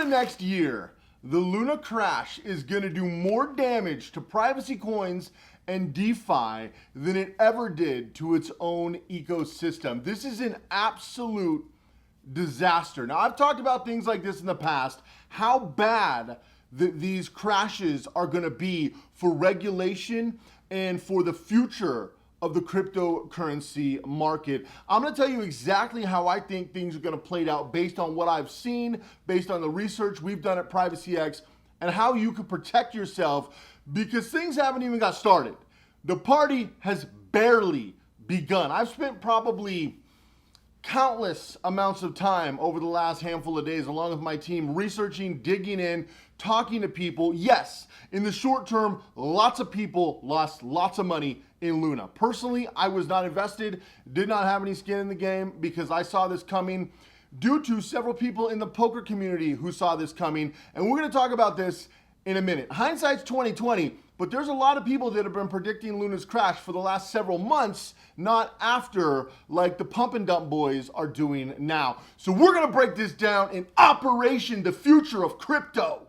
the next year, the Luna crash is going to do more damage to privacy coins and DeFi than it ever did to its own ecosystem. This is an absolute disaster. Now, I've talked about things like this in the past, how bad these crashes are going to be for regulation and for the future of the cryptocurrency market. I'm going to tell you exactly how I think things are going to play out based on what I've seen, based on the research we've done at PrivacyX, and how you can protect yourself, because things haven't even got started. The party has barely begun. I've spent probably countless amounts of time over the last handful of days along with my team researching, digging in, talking to people. Yes, in the short term, lots of people lost lots of money in Luna. Personally, I was not invested, did not have any skin in the game because I saw this coming due to several people in the poker community who saw this coming. And we're going to talk about this in a minute. Hindsight's 2020, but there's a lot of people that have been predicting Luna's crash for the last several months, not after, like the pump and dump boys are doing now. So we're going to break this down in Operation the Future of Crypto.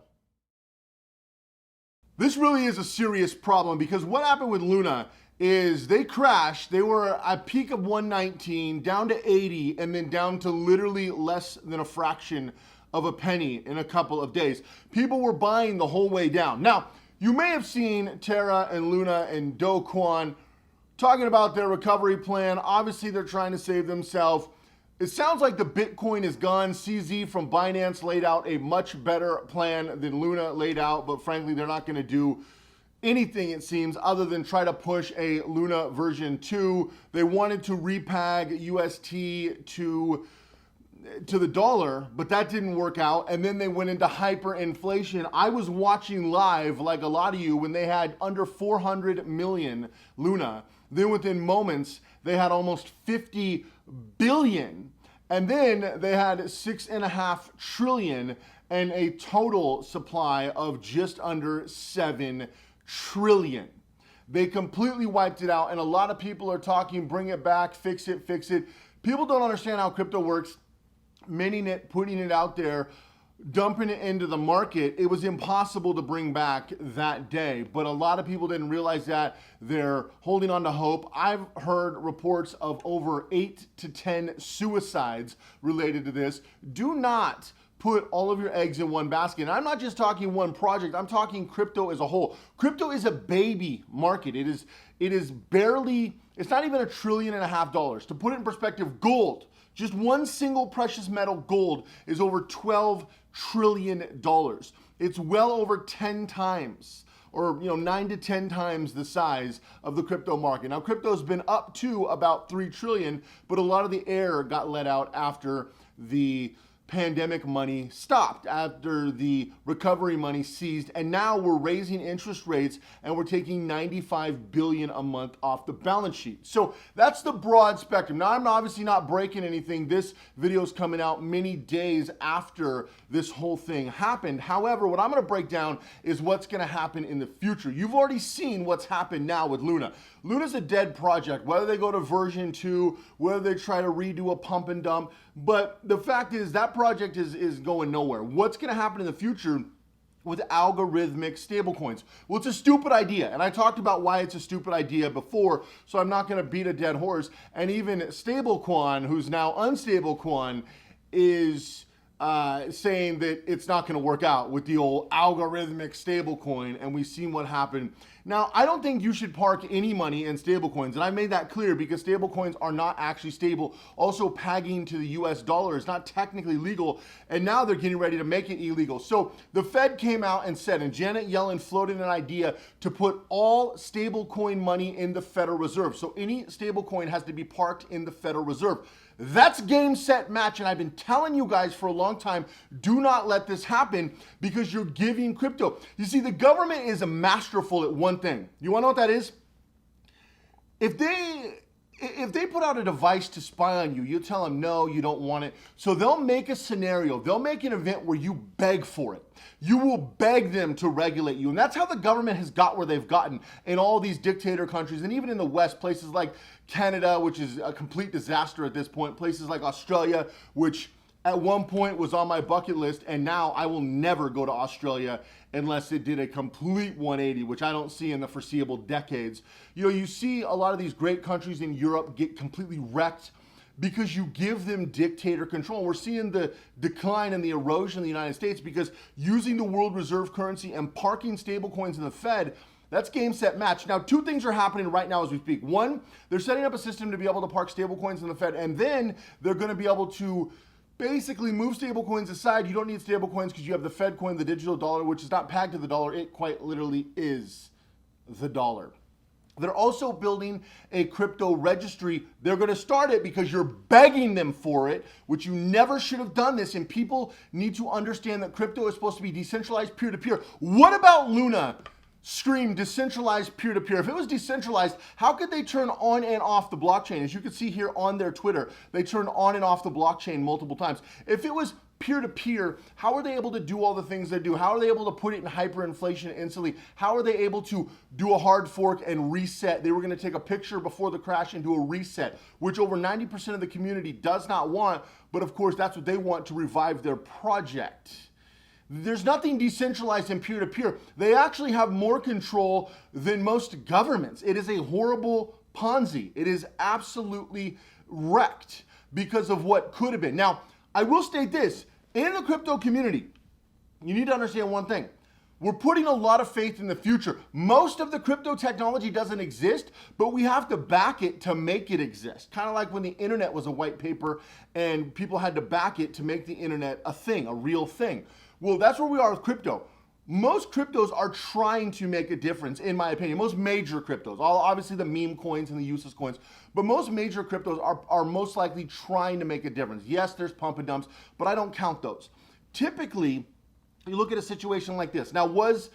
This really is a serious problem because what happened with Luna is they crashed. They were at peak of 119, down to 80, and then down to literally less than a fraction of a penny in a couple of days. People were buying the whole way down. Now, you may have seen Terra and Luna and Do Kwon talking about their recovery plan. Obviously, they're trying to save themselves. It sounds like the Bitcoin is gone. CZ from Binance laid out a much better plan than Luna laid out, but frankly, they're not going to do anything, it seems, other than try to push a Luna version 2. They wanted to repeg UST to the dollar, but that didn't work out. And then they went into hyperinflation. I was watching live, like a lot of you, when they had under 400 million Luna. Then within moments, they had almost 50 billion. And then they had 6.5 trillion and a total supply of just under 7 trillion. They completely wiped it out. And a lot of people are talking, bring it back, fix it, fix it. People don't understand how crypto works. Minting it, putting it out there, dumping it into the market, it was impossible to bring back that day. But a lot of people didn't realize that. They're holding on to hope. I've heard reports of over 8 to 10 suicides related to this. Do not put all of your eggs in one basket. And I'm not just talking one project, I'm talking crypto as a whole. Crypto is a baby market. It is barely, it's not even $1.5 trillion. To put it in perspective, gold, just one single precious metal, gold, is over $12 trillion. It's well over 10 times, or 9 to 10 times the size of the crypto market. Now, crypto's been up to about 3 trillion, but a lot of the air got let out after the pandemic money stopped, after the recovery money ceased, and now we're raising interest rates and we're taking 95 billion a month off the balance sheet. So that's the broad spectrum. Now, I'm obviously not breaking anything. This video is coming out many days after this whole thing happened. However, what I'm going to break down is what's going to happen in the future. You've already seen what's happened now with Luna. Luna's a dead project, whether they go to version 2, whether they try to redo a pump and dump, but the fact is that project is going nowhere. What's going to happen in the future with algorithmic stablecoins? Well, it's a stupid idea, and I talked about why it's a stupid idea before, so I'm not going to beat a dead horse. And even Stablecoin, who's now Unstable Coin, is saying that it's not going to work out with the old algorithmic stablecoin, and we've seen what happened. Now, I don't think you should park any money in stablecoins, and I made that clear because stablecoins are not actually stable. Also, pegging to the US dollar is not technically legal, and now they're getting ready to make it illegal. So the Fed came out and said, and Janet Yellen floated an idea to put all stablecoin money in the Federal Reserve. So any stablecoin has to be parked in the Federal Reserve. That's game, set, match, and I've been telling you guys for a long time, do not let this happen because you're giving crypto. You see, the government is masterful at one thing. You want to know what that is? If they put out a device to spy on you, you tell them, no, you don't want it. So they'll make a scenario, they'll make an event where you beg for it. You will beg them to regulate you. And that's how the government has got where they've gotten in all these dictator countries. And even in the West, places like Canada, which is a complete disaster at this point, places like Australia, which at one point was on my bucket list, and now I will never go to Australia unless it did a complete 180, which I don't see in the foreseeable decades. You know, you see a lot of these great countries in Europe get completely wrecked because you give them dictator control. We're seeing the decline and the erosion in the United States because using the world reserve currency and parking stablecoins in the Fed, that's game, set, match. Now, two things are happening right now as we speak. One, they're setting up a system to be able to park stablecoins in the Fed, and then they're going to be able to basically move stablecoins aside. You don't need stablecoins because you have the Fed coin, the digital dollar, which is not pegged to the dollar. It quite literally is the dollar. They're also building a crypto registry. They're going to start it because you're begging them for it, which you never should have done this. And people need to understand that crypto is supposed to be decentralized peer-to-peer. What about Luna? Scream decentralized peer-to-peer. If it was decentralized, how could they turn on and off the blockchain? As you can see here on their Twitter, they turn on and off the blockchain multiple times. If it was peer-to-peer, how are they able to do all the things they do? How are they able to put it in hyperinflation instantly? How are they able to do a hard fork and reset? They were going to take a picture before the crash and do a reset, which over 90% of the community does not want, but of course that's what they want to revive their project. There's nothing decentralized in peer-to-peer. They actually have more control than most governments. It is a horrible Ponzi. It is absolutely wrecked because of what could have been. Now, I will state this, in the crypto community, you need to understand one thing. We're putting a lot of faith in the future. Most of the crypto technology doesn't exist, but we have to back it to make it exist. Kind of like when the internet was a white paper and people had to back it to make the internet a thing, a real thing. Well, that's where we are with crypto. Most cryptos are trying to make a difference, in my opinion. Most major cryptos, obviously the meme coins and the useless coins, but most major cryptos are most likely trying to make a difference. Yes, there's pump and dumps, but I don't count those. Typically, you look at a situation like this. Now, was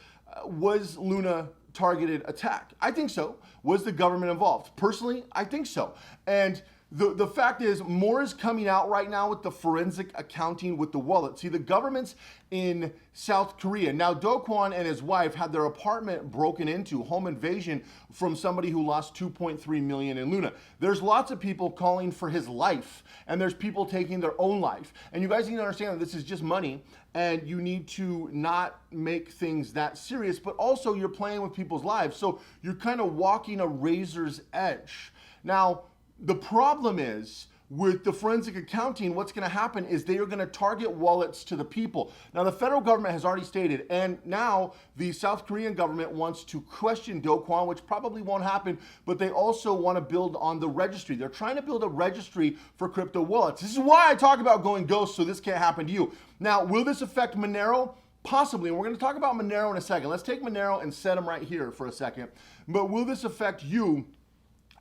Luna targeted attack? I think so. Was the government involved? Personally, I think so. And the fact is, more is coming out right now with the forensic accounting with the wallet. See, the government's in South Korea. Now, Do Kwon and his wife had their apartment broken into, home invasion from somebody who lost 2.3 million in Luna. There's lots of people calling for his life, and there's people taking their own life. And you guys need to understand that this is just money, and you need to not make things that serious, but also you're playing with people's lives. So you're kind of walking a razor's edge. Now, the problem is, with the forensic accounting, what's going to happen is they are going to target wallets to the people. Now, the federal government has already stated, and now the South Korean government wants to question Do Kwon, which probably won't happen, but they also want to build on the registry. They're trying to build a registry for crypto wallets. This is why I talk about going ghost, so this can't happen to you. Now, will this affect Monero? Possibly, and we're going to talk about Monero in a second. Let's take Monero and set them right here for a second. But will this affect you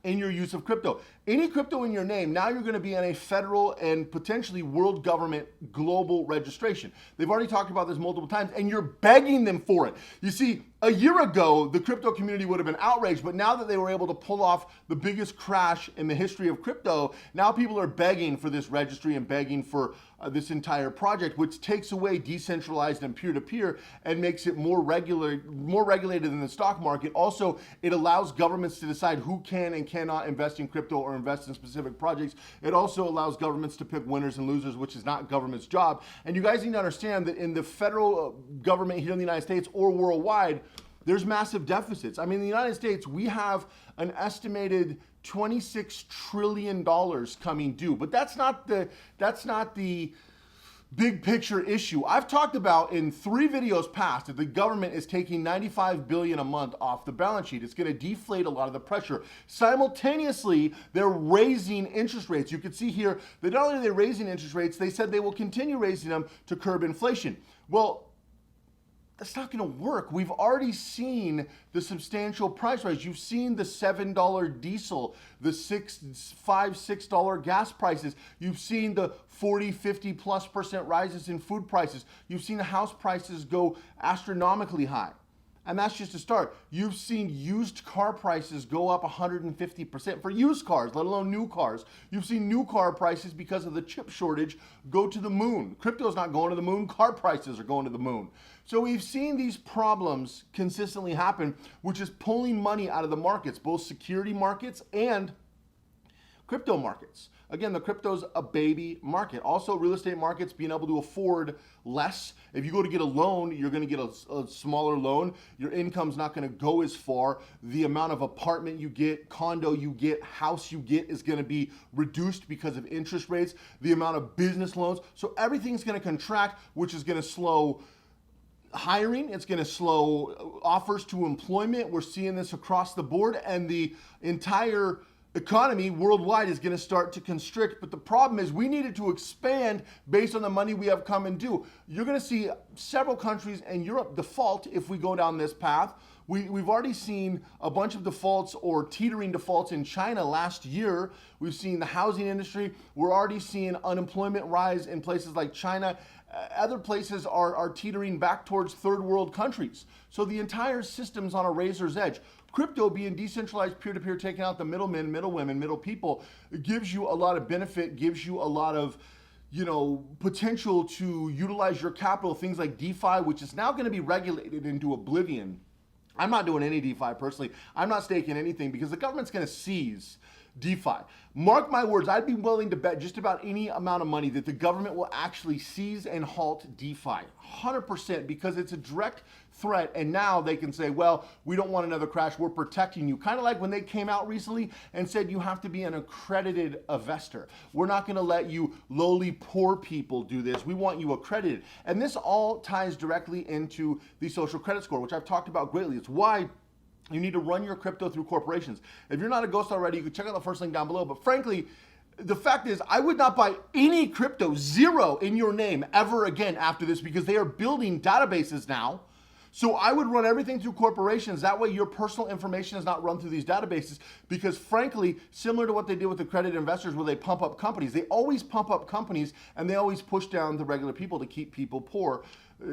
in your use of crypto? Any crypto in your name, now you're going to be on a federal and potentially world government global registration. They've already talked about this multiple times, and you're begging them for it. You see, a year ago, the crypto community would have been outraged, but now that they were able to pull off the biggest crash in the history of crypto, now people are begging for this registry and begging for this entire project, which takes away decentralized and peer-to-peer and makes it more regulated than the stock market. Also, it allows governments to decide who can and cannot invest in crypto or invest in specific projects. It also allows governments to pick winners and losers, which is not government's job. And you guys need to understand that in the federal government here in the United States or worldwide, there's massive deficits. I mean, in the United States, we have an estimated $26 trillion coming due, but that's not the big picture issue. I've talked about in 3 videos past that the government is taking $95 billion a month off the balance sheet. It's going to deflate a lot of the pressure. Simultaneously, they're raising interest rates. You can see here that not only are they raising interest rates, they said they will continue raising them to curb inflation. Well, that's not going to work. We've already seen the substantial price rise. You've seen the $7 diesel, the $6 gas prices. You've seen the 40, 50+% rises in food prices. You've seen the house prices go astronomically high. And that's just a start. You've seen used car prices go up 150% for used cars, let alone new cars. You've seen new car prices, because of the chip shortage, go to the moon. Crypto's not going to the moon, car prices are going to the moon. So we've seen these problems consistently happen, which is pulling money out of the markets, both security markets and crypto markets. again, the crypto's a baby market. Also, real estate markets being able to afford less. If you go to get a loan, you're going to get a smaller loan. Your income's not going to go as far. The amount of apartment you get, condo you get, house you get is going to be reduced because of interest rates. The amount of business loans. So everything's going to contract, which is going to slow hiring. It's going to slow offers to employment. We're seeing this across the board, and the entire economy worldwide is going to start to constrict. But the problem is we needed to expand based on the money we have come and due. You're going to see several countries in Europe default if we go down this path. We've already seen a bunch of defaults or teetering defaults in China last year. We've seen the housing industry. We're already seeing unemployment rise in places like China. Other places are teetering back towards third world countries. So the entire system's on a razor's edge. Crypto being decentralized peer-to-peer, taking out the middlemen, middle women, middle people, it gives you a lot of benefit, gives you a lot of potential to utilize your capital, things like DeFi, which is now going to be regulated into oblivion. I'm not doing any DeFi personally. I'm not staking anything because the government's going to seize DeFi. Mark my words, I'd be willing to bet just about any amount of money that the government will actually seize and halt DeFi. 100%, because it's a direct threat, and now they can say, well, we don't want another crash, we're protecting you. Kind of like when they came out recently and said you have to be an accredited investor. We're not going to let you lowly poor people do this. We want you accredited. And this all ties directly into the social credit score, which I've talked about greatly. It's why you need to run your crypto through corporations. If you're not a ghost already, you can check out the first link down below. But frankly, the fact is, I would not buy any crypto, zero, in your name ever again after this, because they are building databases now. So I would run everything through corporations. That way your personal information is not run through these databases, because frankly, similar to what they did with accredited investors where they pump up companies, they always pump up companies and they always push down the regular people to keep people poor,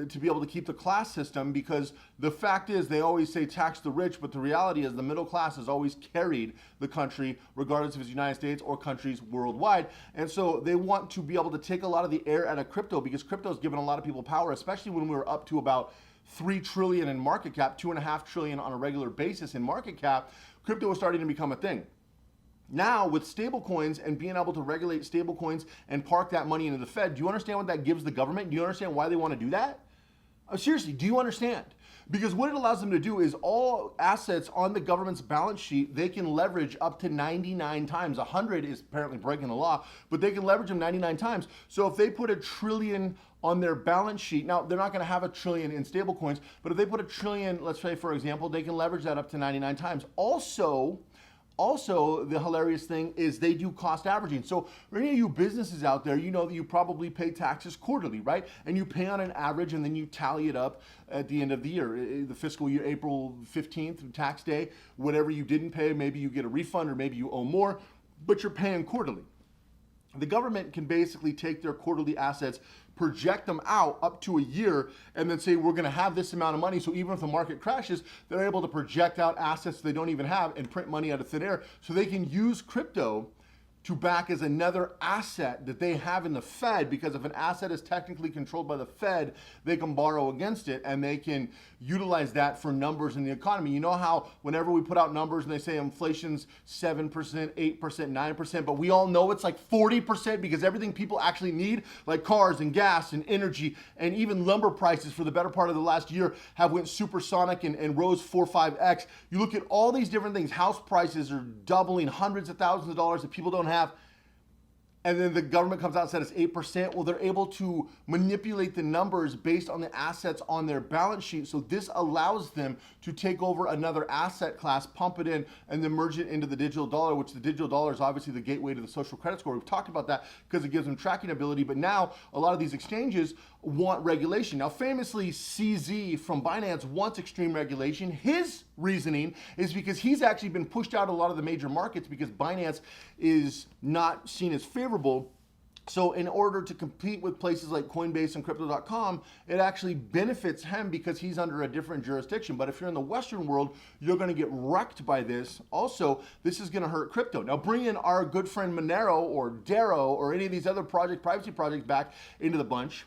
to be able to keep the class system, because the fact is they always say tax the rich, but the reality is the middle class has always carried the country, regardless if it's the United States or countries worldwide. And so they want to be able to take a lot of the air out of crypto, because crypto has given a lot of people power, especially when we were up to about 3 trillion in market cap, 2.5 trillion on a regular basis in market cap. Crypto is starting to become a thing. Now, with stablecoins and being able to regulate stablecoins and park that money into the Fed, do you understand what that gives the government? Do you understand why they want to do that? Seriously, do you understand? Because what it allows them to do is all assets on the government's balance sheet, they can leverage up to 99 times. 100 is apparently breaking the law, but they can leverage them 99 times. So if they put $1 trillion on their balance sheet, now they're not going to have $1 trillion in stablecoins, but if they put $1 trillion, let's say for example, they can leverage that up to 99 times. Also, the hilarious thing is they do cost averaging. So for any of you businesses out there, you know that you probably pay taxes quarterly, right? And you pay on an average and then you tally it up at the end of the year. The fiscal year, April 15th, tax day, whatever you didn't pay, maybe you get a refund or maybe you owe more, but you're paying quarterly. The government can basically take their quarterly assets, project them out up to a year, and then say, we're going to have this amount of money. So even if the market crashes, they're able to project out assets they don't even have and print money out of thin air. So they can use crypto to back as another asset that they have in the Fed, because if an asset is technically controlled by the Fed, they can borrow against it and they can utilize that for numbers in the economy. You know how whenever we put out numbers and they say inflation's 7%, 8%, 9%, but we all know it's like 40% because everything people actually need, like cars and gas and energy and even lumber prices for the better part of the last year have went supersonic and rose 4-5x. You look at all these different things, house prices are doubling, hundreds of thousands of dollars that people don't have. And then the government comes out and says it's 8%. Well, they're able to manipulate the numbers based on the assets on their balance sheet. So this allows them to take over another asset class, pump it in, and then merge it into the digital dollar, which the digital dollar is obviously the gateway to the social credit score. We've talked about that because it gives them tracking ability. But now a lot of these exchanges want regulation. Now, famously, CZ from Binance wants extreme regulation. His reasoning is because he's actually been pushed out of a lot of the major markets because Binance is not seen as favorable. So in order to compete with places like Coinbase and Crypto.com, it actually benefits him because he's under a different jurisdiction. But if you're in the Western world, you're going to get wrecked by this. Also, this is going to hurt crypto. Now bring in our good friend Monero or Darrow or any of these other privacy projects back into the bunch.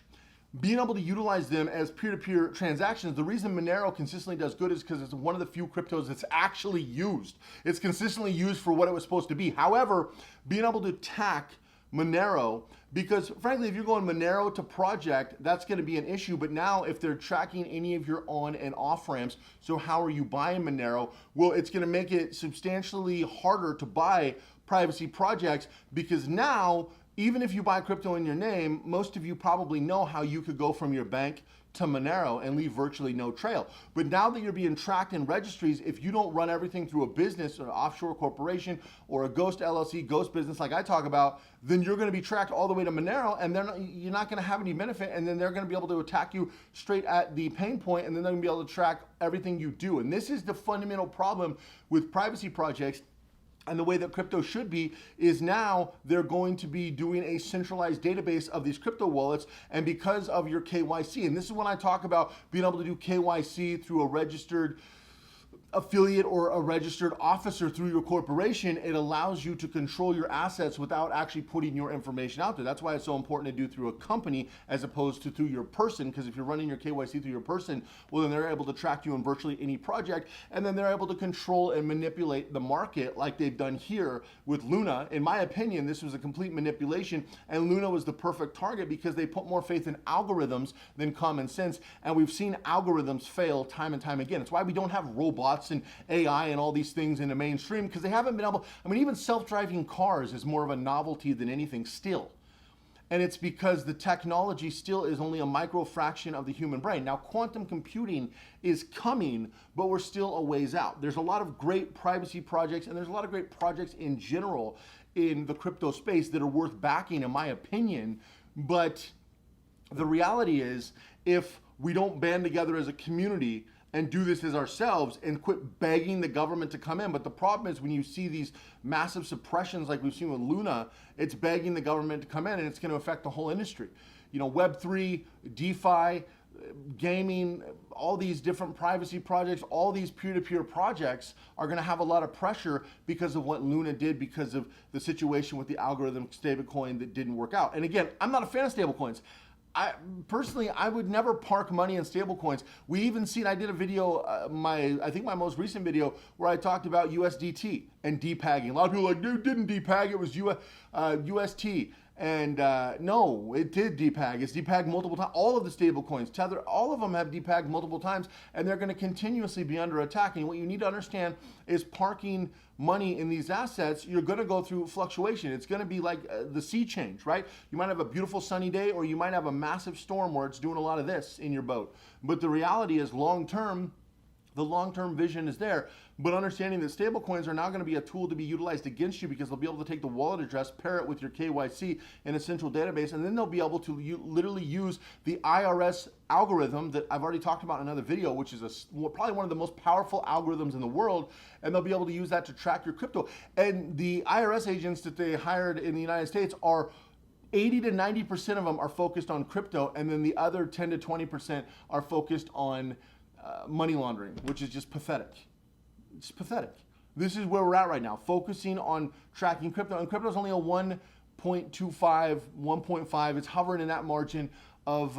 Being able to utilize them as peer-to-peer transactions, the reason Monero consistently does good is because it's one of the few cryptos that's actually used. It's consistently used for what it was supposed to be. However, being able to tack Monero, because frankly, if you're going Monero to project, that's going to be an issue. But now if they're tracking any of your on and off ramps, so how are you buying Monero? Well, it's going to make it substantially harder to buy privacy projects, because now, even if you buy crypto in your name, most of you probably know how you could go from your bank to Monero and leave virtually no trail. But now that you're being tracked in registries, if you don't run everything through a business or an offshore corporation or a ghost LLC, ghost business like I talk about, then you're going to be tracked all the way to Monero, and you're not going to have any benefit, and then they're going to be able to attack you straight at the pain point, and then they're going to be able to track everything you do. And this is the fundamental problem with privacy projects. And the way that crypto should be is now they're going to be doing a centralized database of these crypto wallets, and because of your KYC, and this is when I talk about being able to do KYC through a registered affiliate or a registered officer through your corporation, it allows you to control your assets without actually putting your information out there. That's why it's so important to do through a company as opposed to through your person, because if you're running your KYC through your person, well, then they're able to track you in virtually any project, and then they're able to control and manipulate the market like they've done here with Luna. In my opinion, this was a complete manipulation, and Luna was the perfect target because they put more faith in algorithms than common sense, and we've seen algorithms fail time and time again. It's why we don't have robots and AI and all these things in the mainstream, because they haven't been able, I mean, even self-driving cars is more of a novelty than anything still. And it's because the technology still is only a micro fraction of the human brain. Now, quantum computing is coming, but we're still a ways out. There's a lot of great privacy projects, and there's a lot of great projects in general in the crypto space that are worth backing, in my opinion. But the reality is, if we don't band together as a community and do this as ourselves and quit begging the government to come in. But the problem is when you see these massive suppressions like we've seen with Luna, it's begging the government to come in, and it's going to affect the whole industry. You know, Web3, DeFi, gaming, all these different privacy projects, all these peer-to-peer projects are going to have a lot of pressure because of what Luna did, because of the situation with the algorithm stablecoin that didn't work out. And again, I'm not a fan of stablecoins. Personally, I would never park money in stablecoins. We even seen, I did a video, I think my most recent video, where I talked about USDT and depagging. A lot of people are like, dude, didn't depag, it was UST. And no, it did depag. It's depagged multiple times. All of the stable coins, Tether, all of them have depagged multiple times, and they're going to continuously be under attack. And what you need to understand is parking money in these assets, you're going to go through fluctuation. It's going to be like the sea change, right? You might have a beautiful sunny day, or you might have a massive storm where it's doing a lot of this in your boat. But the reality is, long term, the long-term vision is there, but understanding that stablecoins are now going to be a tool to be utilized against you, because they'll be able to take the wallet address, pair it with your KYC in a central database, and then they'll be able to literally use the IRS algorithm that I've already talked about in another video, which is probably one of the most powerful algorithms in the world, and they'll be able to use that to track your crypto. And the IRS agents that they hired in the United States are 80 to 90% of them are focused on crypto, and then the other 10 to 20% are focused on money laundering, which is just pathetic. It's pathetic. This is where we're at right now, focusing on tracking crypto, and crypto is only a 1.25, 1.5. It's hovering in that margin of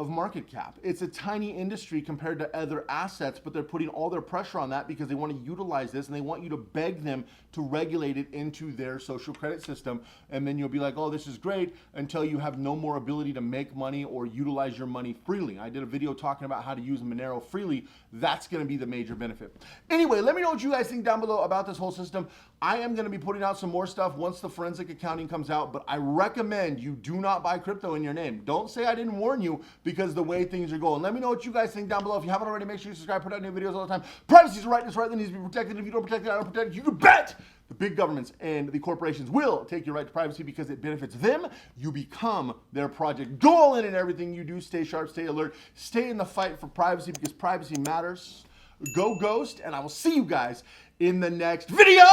market cap. It's a tiny industry compared to other assets, but they're putting all their pressure on that because they want to utilize this, and they want you to beg them to regulate it into their social credit system. And then you'll be like, oh, this is great, until you have no more ability to make money or utilize your money freely. I did a video talking about how to use Monero freely. That's going to be the major benefit. Anyway, let me know what you guys think down below about this whole system. I am going to be putting out some more stuff once the forensic accounting comes out, but I recommend you do not buy crypto in your name. Don't say I didn't warn you, because the way things are going. Let me know what you guys think down below. If you haven't already, make sure you subscribe, put out new videos all the time. Privacy is a right, and it's right that needs to be protected. If you don't protect it, I don't protect it. You can bet the big governments and the corporations will take your right to privacy because it benefits them. You become their project. Go all in everything you do. Stay sharp, stay alert, stay in the fight for privacy, because privacy matters. Go Ghost, and I will see you guys in the next video.